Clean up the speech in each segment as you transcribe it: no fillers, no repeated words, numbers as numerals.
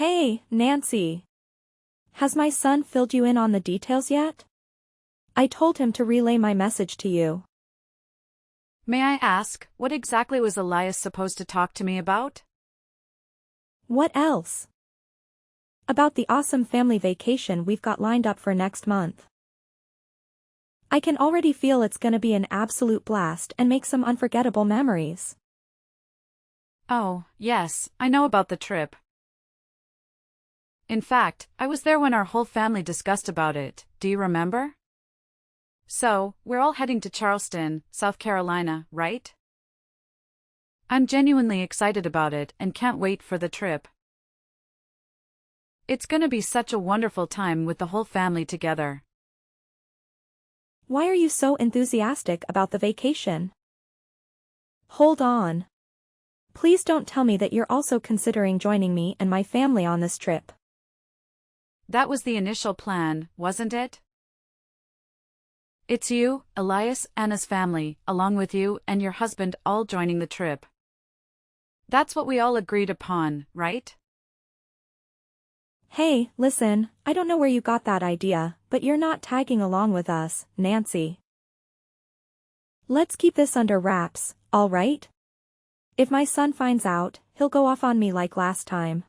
Hey, Nancy. Has my son filled you in on the details yet? I told him to relay my message to you. May I ask, what exactly was Elias supposed to talk to me about? What else? About the awesome family vacation we've got lined up for next month. I can already feel it's gonna be an absolute blast and make some unforgettable memories. Oh, yes, I know about the trip. In fact, I was there when our whole family discussed about it, do you remember? So, we're all heading to Charleston, South Carolina, right? I'm genuinely excited about it and can't wait for the trip. It's gonna be such a wonderful time with the whole family together. Why are you so enthusiastic about the vacation? Hold on. Please don't tell me that you're also considering joining me and my family on this trip. That was the initial plan, wasn't it? It's you, Elias, Anna's family, along with you and your husband all joining the trip. That's what we all agreed upon, right? Hey, listen, I don't know where you got that idea, but you're not tagging along with us, Nancy. Let's keep this under wraps, all right? If my son finds out, he'll go off on me like last time.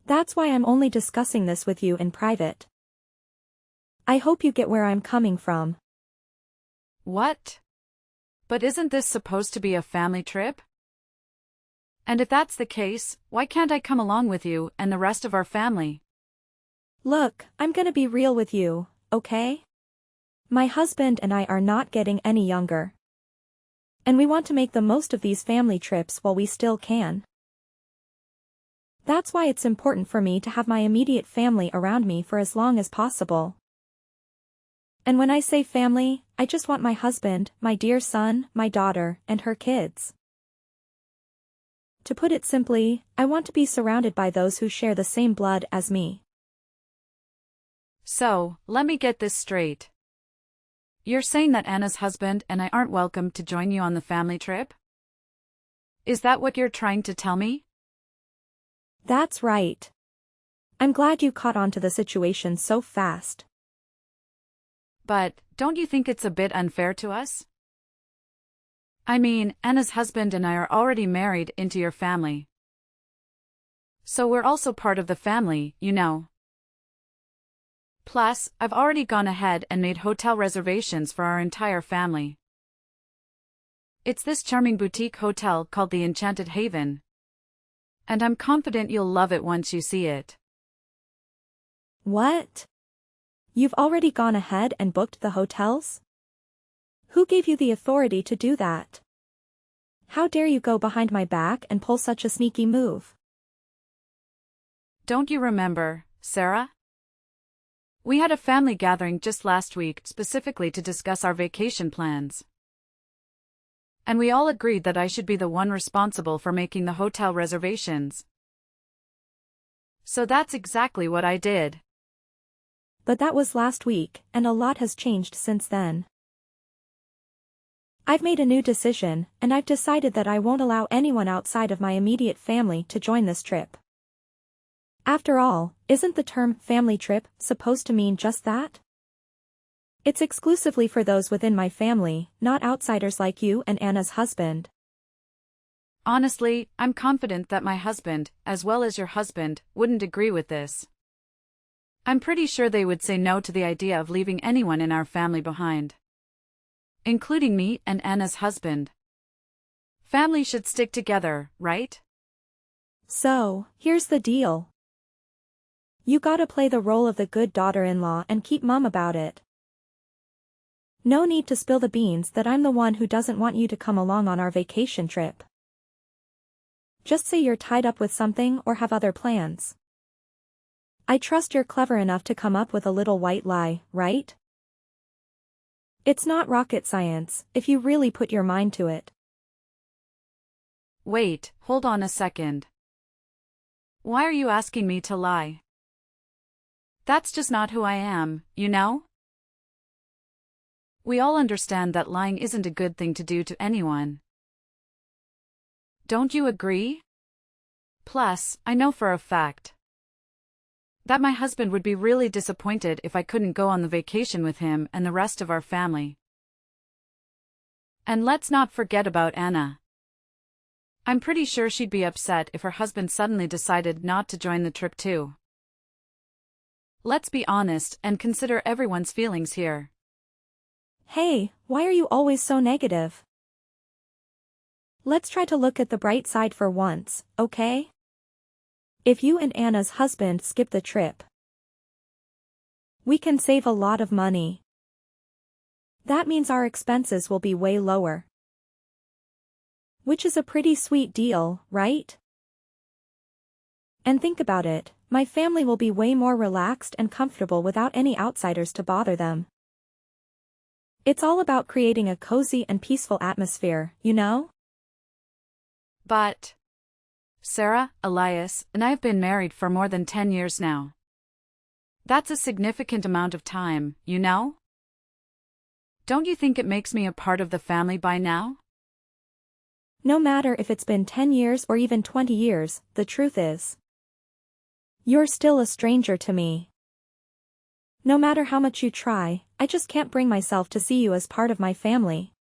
That's why I'm only discussing this with you in private. I hope you get where I'm coming from. What? But isn't this supposed to be a family trip? And if that's the case, why can't I come along with you and the rest of our family? Look, I'm gonna be real with you, okay? My husband and I are not getting any younger. And we want to make the most of these family trips while we still can. That's why it's important for me to have my immediate family around me for as long as possible. And when I say family, I just want my husband, my dear son, my daughter, and her kids. To put it simply, I want to be surrounded by those who share the same blood as me. So, let me get this straight. You're saying that Anna's husband and I aren't welcome to join you on the family trip? Is that what you're trying to tell me? That's right. I'm glad you caught on to the situation so fast. But, don't you think it's a bit unfair to us? I mean, Anna's husband and I are already married into your family. So we're also part of the family, you know. Plus, I've already gone ahead and made hotel reservations for our entire family. It's this charming boutique hotel called the Enchanted Haven. And I'm confident you'll love it once you see it. What? You've already gone ahead and booked the hotels? Who gave you the authority to do that? How dare you go behind my back and pull such a sneaky move? Don't you remember, Sarah? We had a family gathering just last week specifically to discuss our vacation plans. And we all agreed that I should be the one responsible for making the hotel reservations. So that's exactly what I did. But that was last week, and a lot has changed since then. I've made a new decision, and I've decided that I won't allow anyone outside of my immediate family to join this trip. After all, isn't the term family trip supposed to mean just that? It's exclusively for those within my family, not outsiders like you and Anna's husband. Honestly, I'm confident that my husband, as well as your husband, wouldn't agree with this. I'm pretty sure they would say no to the idea of leaving anyone in our family behind. Including me and Anna's husband. Family should stick together, right? So, here's the deal. You gotta play the role of the good daughter-in-law and keep mum about it. No need to spill the beans that I'm the one who doesn't want you to come along on our vacation trip. Just say you're tied up with something or have other plans. I trust you're clever enough to come up with a little white lie, right? It's not rocket science, if you really put your mind to it. Wait, hold on a second. Why are you asking me to lie? That's just not who I am, you know? We all understand that lying isn't a good thing to do to anyone. Don't you agree? Plus, I know for a fact that my husband would be really disappointed if I couldn't go on the vacation with him and the rest of our family. And let's not forget about Anna. I'm pretty sure she'd be upset if her husband suddenly decided not to join the trip too. Let's be honest and consider everyone's feelings here. Hey, why are you always so negative? Let's try to look at the bright side for once, okay? If you and Anna's husband skip the trip, we can save a lot of money. That means our expenses will be way lower. Which is a pretty sweet deal, right? And think about it, my family will be way more relaxed and comfortable without any outsiders to bother them. It's all about creating a cozy and peaceful atmosphere, you know? But Sarah, Elias, and I have been married for more than 10 years now. That's a significant amount of time, you know? Don't you think it makes me a part of the family by now? No matter if it's been 10 years or even 20 years, the truth is, you're still a stranger to me. No matter how much you try, I just can't bring myself to see you as part of my family.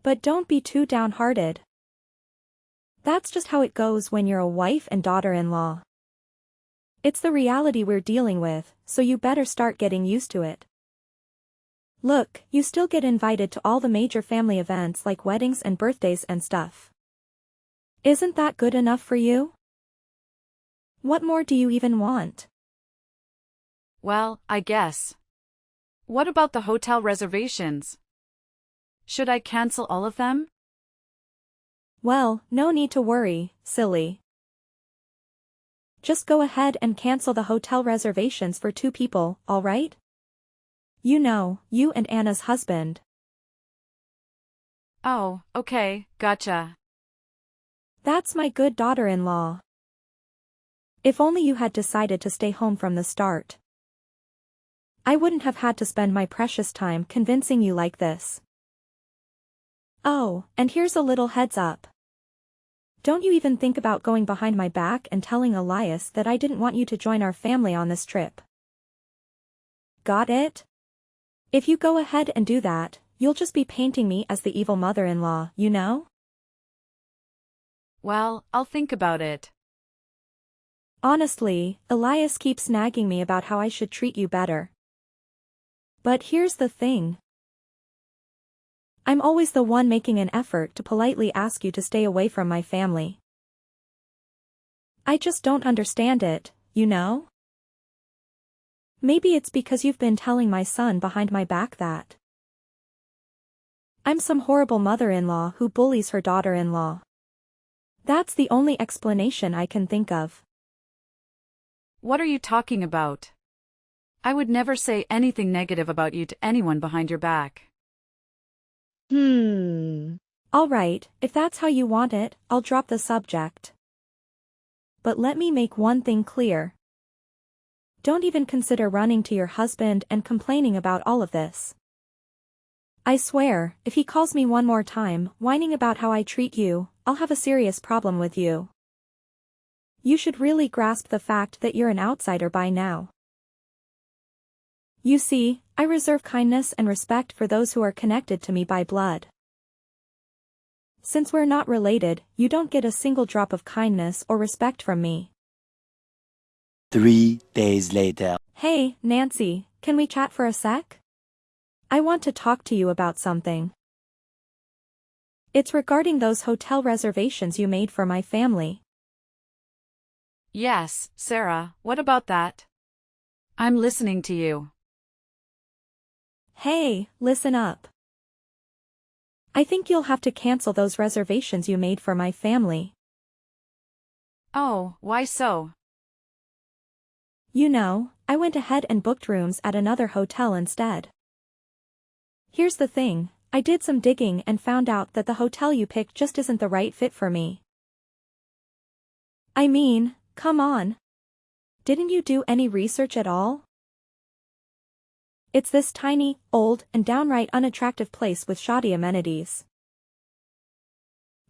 But don't be too downhearted. That's just how it goes when you're a wife and daughter-in-law. It's the reality we're dealing with, so you better start getting used to it. Look, you still get invited to all the major family events like weddings and birthdays and stuff. Isn't that good enough for you? What more do you even want? Well, I guess. What about the hotel reservations? Should I cancel all of them? Well, no need to worry, silly. Just go ahead and cancel the hotel reservations for 2 people, alright? You know, you and Anna's husband. Oh, okay, gotcha. That's my good daughter-in-law. If only you had decided to stay home from the start. I wouldn't have had to spend my precious time convincing you like this. Oh, and here's a little heads up. Don't you even think about going behind my back and telling Elias that I didn't want you to join our family on this trip. Got it? If you go ahead and do that, you'll just be painting me as the evil mother-in-law, you know? Well, I'll think about it. Honestly, Elias keeps nagging me about how I should treat you better. But here's the thing. I'm always the one making an effort to politely ask you to stay away from my family. I just don't understand it, you know? Maybe it's because you've been telling my son behind my back that I'm some horrible mother-in-law who bullies her daughter-in-law. That's the only explanation I can think of. What are you talking about? I would never say anything negative about you to anyone behind your back. Alright, if that's how you want it, I'll drop the subject. But let me make one thing clear. Don't even consider running to your husband and complaining about all of this. I swear, if he calls me one more time, whining about how I treat you, I'll have a serious problem with you. You should really grasp the fact that you're an outsider by now. You see, I reserve kindness and respect for those who are connected to me by blood. Since we're not related, you don't get a single drop of kindness or respect from me. 3 days later. Hey, Nancy, can we chat for a sec? I want to talk to you about something. It's regarding those hotel reservations you made for my family. Yes, Sarah, what about that? I'm listening to you. Hey, listen up. I think you'll have to cancel those reservations you made for my family. Oh, why so? You know, I went ahead and booked rooms at another hotel instead. Here's the thing, I did some digging and found out that the hotel you picked just isn't the right fit for me. I mean, come on. Didn't you do any research at all? It's this tiny, old, and downright unattractive place with shoddy amenities.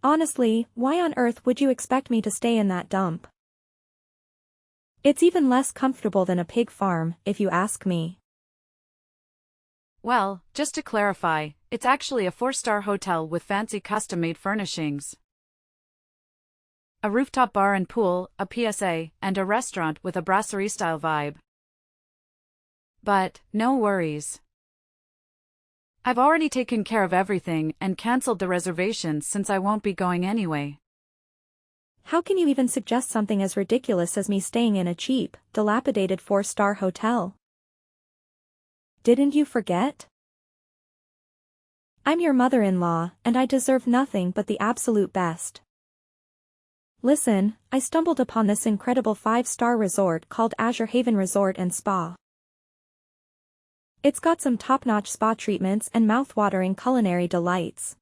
Honestly, why on earth would you expect me to stay in that dump? It's even less comfortable than a pig farm, if you ask me. Well, just to clarify, it's actually a 4-star hotel with fancy custom-made furnishings. A rooftop bar and pool, a PSA, and a restaurant with a brasserie-style vibe. But, no worries. I've already taken care of everything and cancelled the reservations since I won't be going anyway. How can you even suggest something as ridiculous as me staying in a cheap, dilapidated 4-star hotel? Didn't you forget? I'm your mother-in-law, and I deserve nothing but the absolute best. Listen, I stumbled upon this incredible 5-star resort called Azure Haven Resort and Spa. It's got some top-notch spa treatments and mouth-watering culinary delights.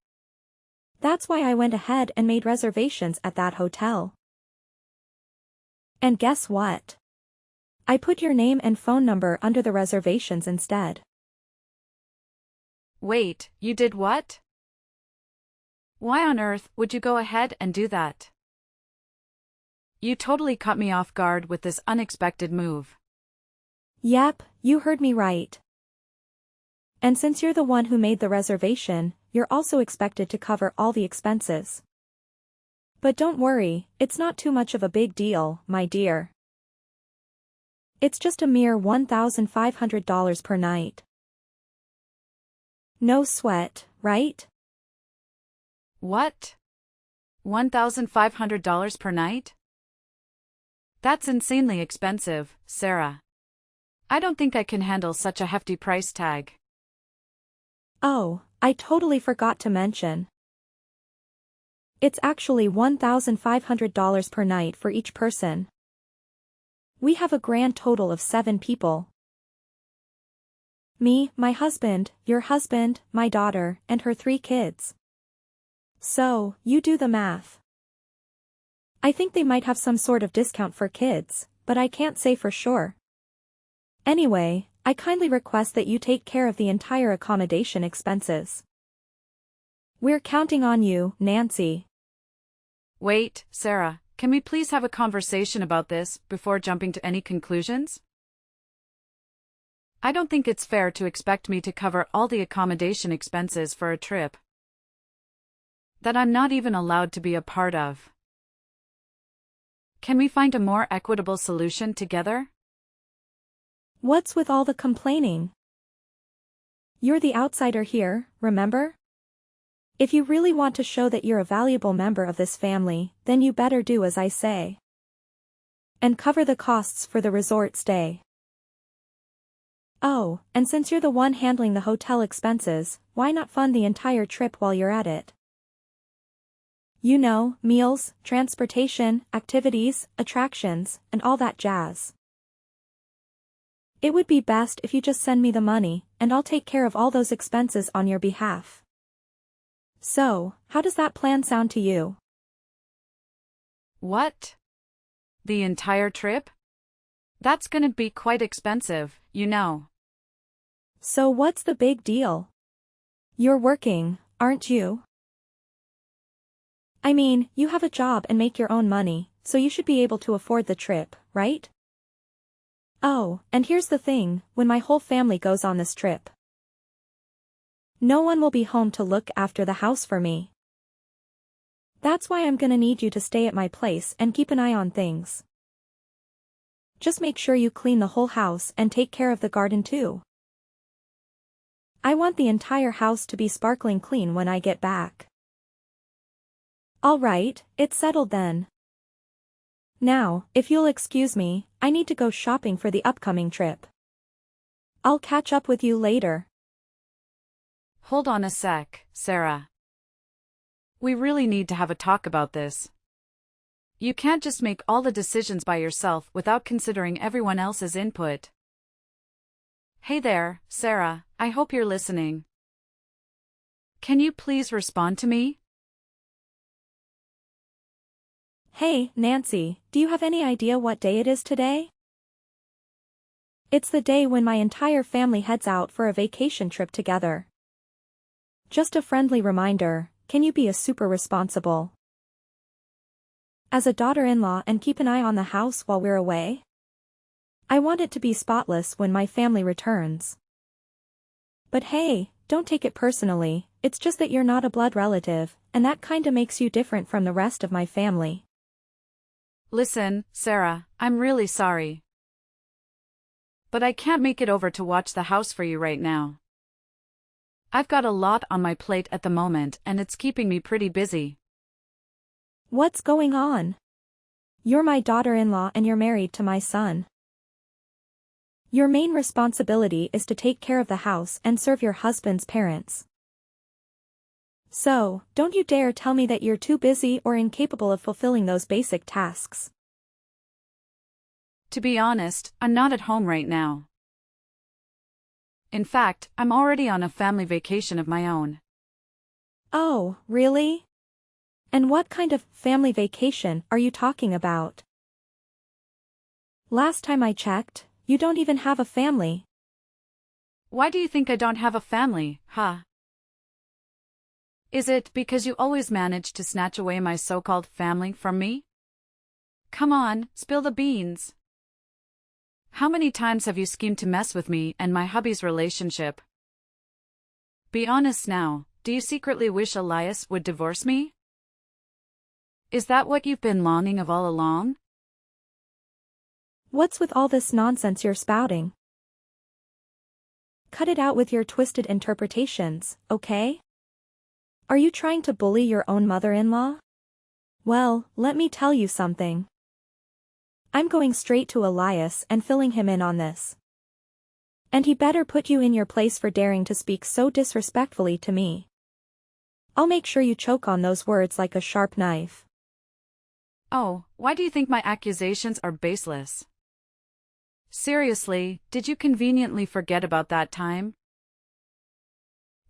That's why I went ahead and made reservations at that hotel. And guess what? I put your name and phone number under the reservations instead. Wait, you did what? Why on earth would you go ahead and do that? You totally caught me off guard with this unexpected move. Yep, you heard me right. And since you're the one who made the reservation, you're also expected to cover all the expenses. But don't worry, it's not too much of a big deal, my dear. It's just a mere $1,500 per night. No sweat, right? What? $1,500 per night? That's insanely expensive, Sarah. I don't think I can handle such a hefty price tag. Oh, I totally forgot to mention. It's actually $1,500 per night for each person. We have a grand total of 7 people. Me, my husband, your husband, my daughter, and her 3 kids. So, you do the math. I think they might have some sort of discount for kids, but I can't say for sure. Anyway, I kindly request that you take care of the entire accommodation expenses. We're counting on you, Nancy. Wait, Sarah, can we please have a conversation about this before jumping to any conclusions? I don't think it's fair to expect me to cover all the accommodation expenses for a trip that I'm not even allowed to be a part of. Can we find a more equitable solution together? What's with all the complaining? You're the outsider here, remember? If you really want to show that you're a valuable member of this family, then you better do as I say. And cover the costs for the resort stay. Oh, and since you're the one handling the hotel expenses, why not fund the entire trip while you're at it? You know, meals, transportation, activities, attractions, and all that jazz. It would be best if you just send me the money, and I'll take care of all those expenses on your behalf. So, how does that plan sound to you? What? The entire trip? That's gonna be quite expensive, you know. So what's the big deal? You're working, aren't you? I mean, you have a job and make your own money, so you should be able to afford the trip, right? Oh, and here's the thing, when my whole family goes on this trip, no one will be home to look after the house for me. That's why I'm gonna need you to stay at my place and keep an eye on things. Just make sure you clean the whole house and take care of the garden too. I want the entire house to be sparkling clean when I get back. All right, it's settled then. Now, if you'll excuse me, I need to go shopping for the upcoming trip. I'll catch up with you later. Hold on a sec, Sarah. We really need to have a talk about this. You can't just make all the decisions by yourself without considering everyone else's input. Hey there, Sarah, I hope you're listening. Can you please respond to me? Hey, Nancy, do you have any idea what day it is today? It's the day when my entire family heads out for a vacation trip together. Just a friendly reminder, can you be a super responsible as a daughter-in-law and keep an eye on the house while we're away? I want it to be spotless when my family returns. But hey, don't take it personally, it's just that you're not a blood relative, and that kinda makes you different from the rest of my family. Listen, Sarah, I'm really sorry. But I can't make it over to watch the house for you right now. I've got a lot on my plate at the moment and it's keeping me pretty busy. What's going on? You're my daughter-in-law and you're married to my son. Your main responsibility is to take care of the house and serve your husband's parents. So, don't you dare tell me that you're too busy or incapable of fulfilling those basic tasks. To be honest, I'm not at home right now. In fact, I'm already on a family vacation of my own. Oh, really? And what kind of family vacation are you talking about? Last time I checked, you don't even have a family. Why do you think I don't have a family, huh? Is it because you always manage to snatch away my so-called family from me? Come on, spill the beans. How many times have you schemed to mess with me and my hubby's relationship? Be honest now, do you secretly wish Elias would divorce me? Is that what you've been longing of all along? What's with all this nonsense you're spouting? Cut it out with your twisted interpretations, okay? Are you trying to bully your own mother-in-law? Well, let me tell you something. I'm going straight to Elias and filling him in on this. And he better put you in your place for daring to speak so disrespectfully to me. I'll make sure you choke on those words like a sharp knife. Oh, why do you think my accusations are baseless? Seriously, did you conveniently forget about that time?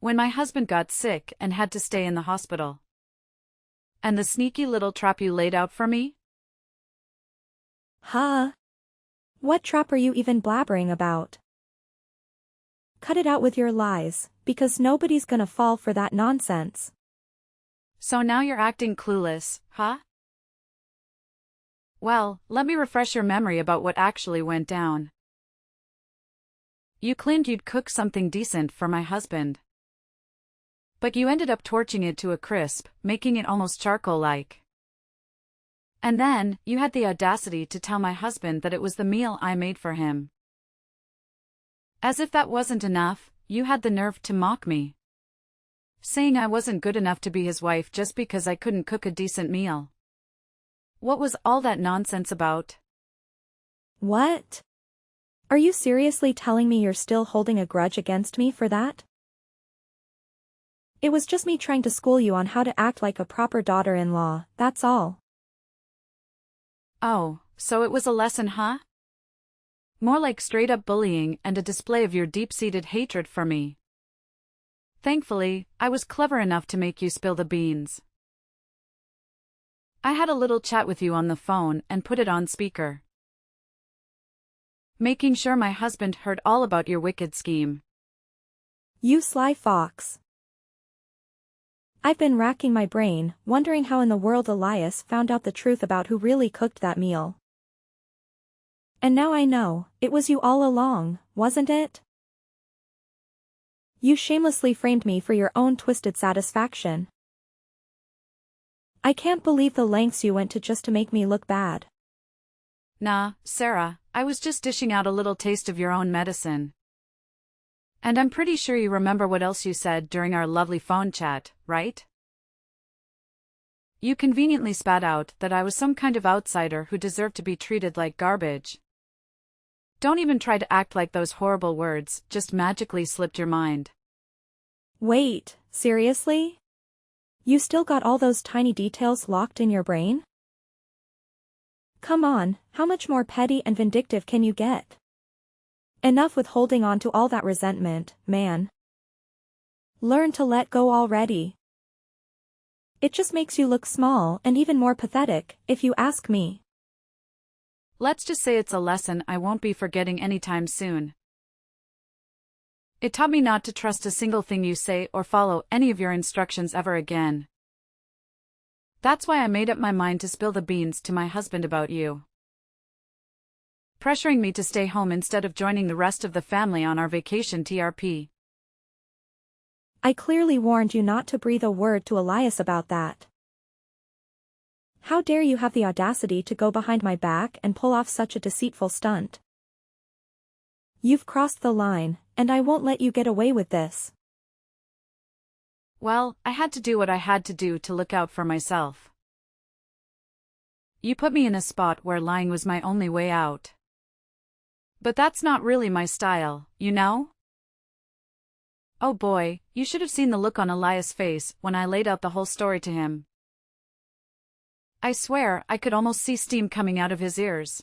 When my husband got sick and had to stay in the hospital. And the sneaky little trap you laid out for me? Huh? What trap are you even blabbering about? Cut it out with your lies, because nobody's gonna fall for that nonsense. So now you're acting clueless, huh? Well, let me refresh your memory about what actually went down. You claimed you'd cook something decent for my husband. But you ended up torching it to a crisp, making it almost charcoal-like. And then, you had the audacity to tell my husband that it was the meal I made for him. As if that wasn't enough, you had the nerve to mock me, saying I wasn't good enough to be his wife just because I couldn't cook a decent meal. What was all that nonsense about? What? Are you seriously telling me you're still holding a grudge against me for that? It was just me trying to school you on how to act like a proper daughter-in-law, that's all. Oh, so it was a lesson, huh? More like straight-up bullying and a display of your deep-seated hatred for me. Thankfully, I was clever enough to make you spill the beans. I had a little chat with you on the phone and put it on speaker, making sure my husband heard all about your wicked scheme. You sly fox. I've been racking my brain, wondering how in the world Elias found out the truth about who really cooked that meal. And now I know, it was you all along, wasn't it? You shamelessly framed me for your own twisted satisfaction. I can't believe the lengths you went to just to make me look bad. Nah, Sarah, I was just dishing out a little taste of your own medicine. And I'm pretty sure you remember what else you said during our lovely phone chat, right? You conveniently spat out that I was some kind of outsider who deserved to be treated like garbage. Don't even try to act like those horrible words just magically slipped your mind. Wait, seriously? You still got all those tiny details locked in your brain? Come on, how much more petty and vindictive can you get? Enough with holding on to all that resentment, man. Learn to let go already. It just makes you look small and even more pathetic, if you ask me. Let's just say it's a lesson I won't be forgetting anytime soon. It taught me not to trust a single thing you say or follow any of your instructions ever again. That's why I made up my mind to spill the beans to my husband about you, pressuring me to stay home instead of joining the rest of the family on our vacation TRP. I clearly warned you not to breathe a word to Elias about that. How dare you have the audacity to go behind my back and pull off such a deceitful stunt? You've crossed the line, and I won't let you get away with this. Well, I had to do what I had to do to look out for myself. You put me in a spot where lying was my only way out. But that's not really my style, you know? Oh boy, you should have seen the look on Elias' face when I laid out the whole story to him. I swear I could almost see steam coming out of his ears.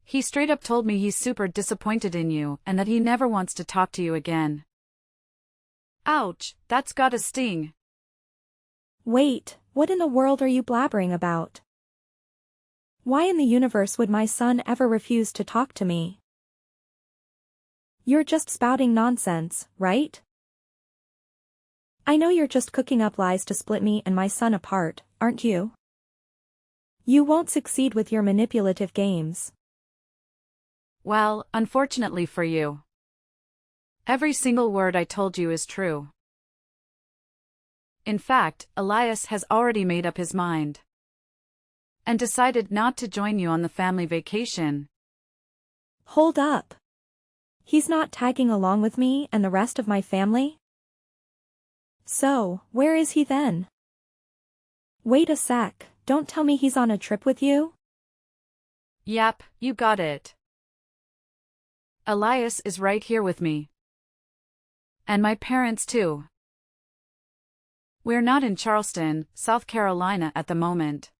He straight up told me he's super disappointed in you and that he never wants to talk to you again. Ouch, that's gotta sting. Wait, what in the world are you blabbering about? Why in the universe would my son ever refuse to talk to me? You're just spouting nonsense, right? I know you're just cooking up lies to split me and my son apart, aren't you? You won't succeed with your manipulative games. Well, unfortunately for you, every single word I told you is true. In fact, Elias has already made up his mind and decided not to join you on the family vacation. Hold up. He's not tagging along with me and the rest of my family? So, where is he then? Wait a sec, don't tell me he's on a trip with you? Yep, you got it. Elias is right here with me. And my parents too. We're not in Charleston, South Carolina at the moment.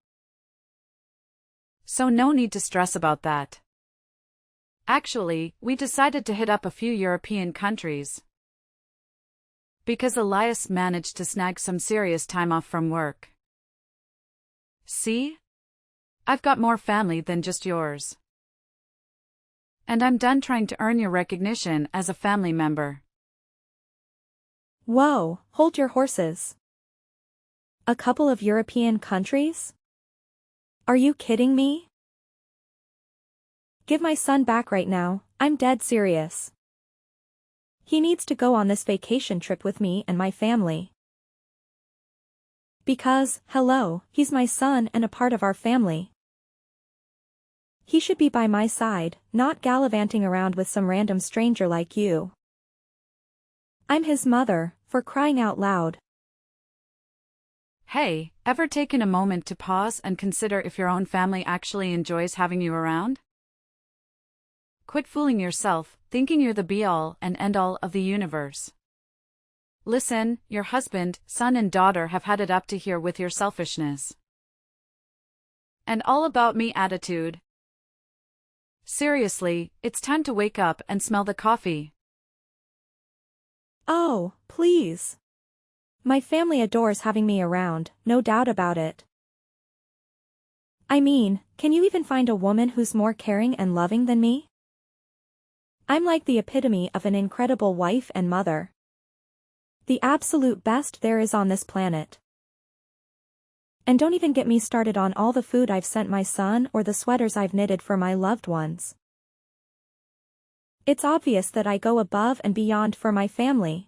So no need to stress about that. Actually, we decided to hit up a few European countries, because Elias managed to snag some serious time off from work. See? I've got more family than just yours. And I'm done trying to earn your recognition as a family member. Whoa, hold your horses. A couple of European countries? Are you kidding me? Give my son back right now, I'm dead serious. He needs to go on this vacation trip with me and my family. Because, hello, he's my son and a part of our family. He should be by my side, not gallivanting around with some random stranger like you. I'm his mother, for crying out loud. Hey, ever taken a moment to pause and consider if your own family actually enjoys having you around? Quit fooling yourself, thinking you're the be-all and end-all of the universe. Listen, your husband, son and daughter have had it up to here with your selfishness and all about me attitude. Seriously, it's time to wake up and smell the coffee. Oh, please. My family adores having me around, no doubt about it. I mean, can you even find a woman who's more caring and loving than me? I'm like the epitome of an incredible wife and mother. The absolute best there is on this planet. And don't even get me started on all the food I've sent my son or the sweaters I've knitted for my loved ones. It's obvious that I go above and beyond for my family.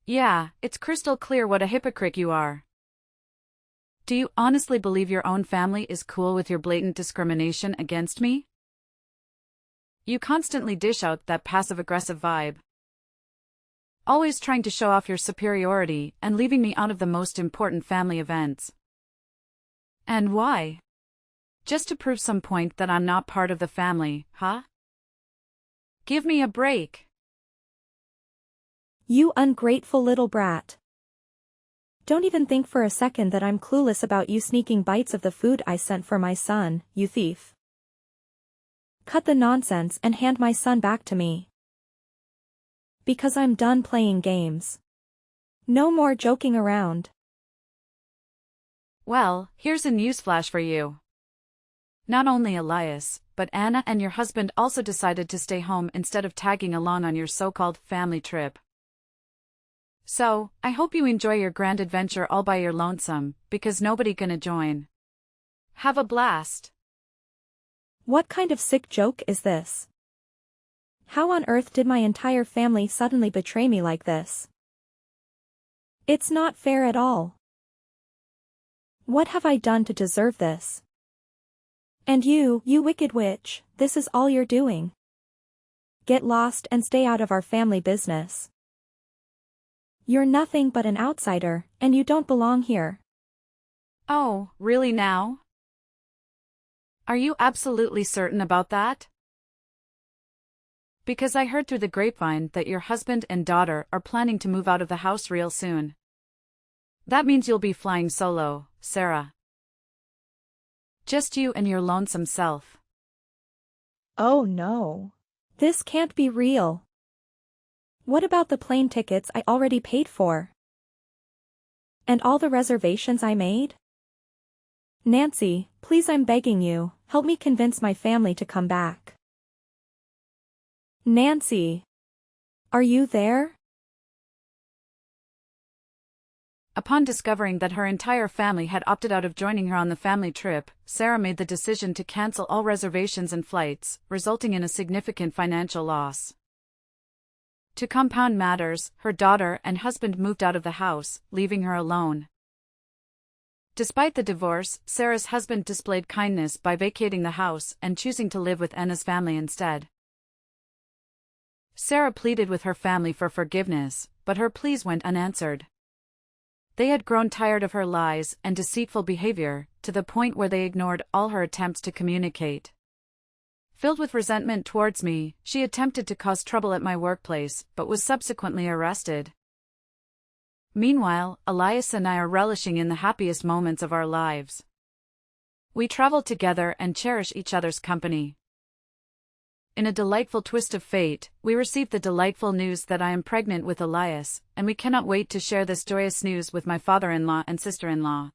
Yeah, it's crystal clear what a hypocrite you are. Do you honestly believe your own family is cool with your blatant discrimination against me? You constantly dish out that passive-aggressive vibe, always trying to show off your superiority and leaving me out of the most important family events. And why? Just to prove some point that I'm not part of the family, huh? Give me a break. You ungrateful little brat. Don't even think for a second that I'm clueless about you sneaking bites of the food I sent for my son, you thief. Cut the nonsense and hand my son back to me. Because I'm done playing games. No more joking around. Well, here's a newsflash for you. Not only Elias, but Anna and your husband also decided to stay home instead of tagging along on your so-called family trip. So, I hope you enjoy your grand adventure all by your lonesome, because nobody gonna join. Have a blast. What kind of sick joke is this? How on earth did my entire family suddenly betray me like this? It's not fair at all. What have I done to deserve this? And you wicked witch, this is all you're doing. Get lost and stay out of our family business. You're nothing but an outsider, and you don't belong here. Oh, really now? Are you absolutely certain about that? Because I heard through the grapevine that your husband and daughter are planning to move out of the house real soon. That means you'll be flying solo, Sarah. Just you and your lonesome self. Oh no. This can't be real. What about the plane tickets I already paid for? And all the reservations I made? Nancy, please, I'm begging you, help me convince my family to come back. Nancy. Are you there? Upon discovering that her entire family had opted out of joining her on the family trip, Sarah made the decision to cancel all reservations and flights, resulting in a significant financial loss. To compound matters, her daughter and husband moved out of the house, leaving her alone. Despite the divorce, Sarah's husband displayed kindness by vacating the house and choosing to live with Anna's family instead. Sarah pleaded with her family for forgiveness, but her pleas went unanswered. They had grown tired of her lies and deceitful behavior, to the point where they ignored all her attempts to communicate. Filled with resentment towards me, she attempted to cause trouble at my workplace, but was subsequently arrested. Meanwhile, Elias and I are relishing in the happiest moments of our lives. We travel together and cherish each other's company. In a delightful twist of fate, we received the delightful news that I am pregnant with Elias, and we cannot wait to share this joyous news with my father-in-law and sister-in-law.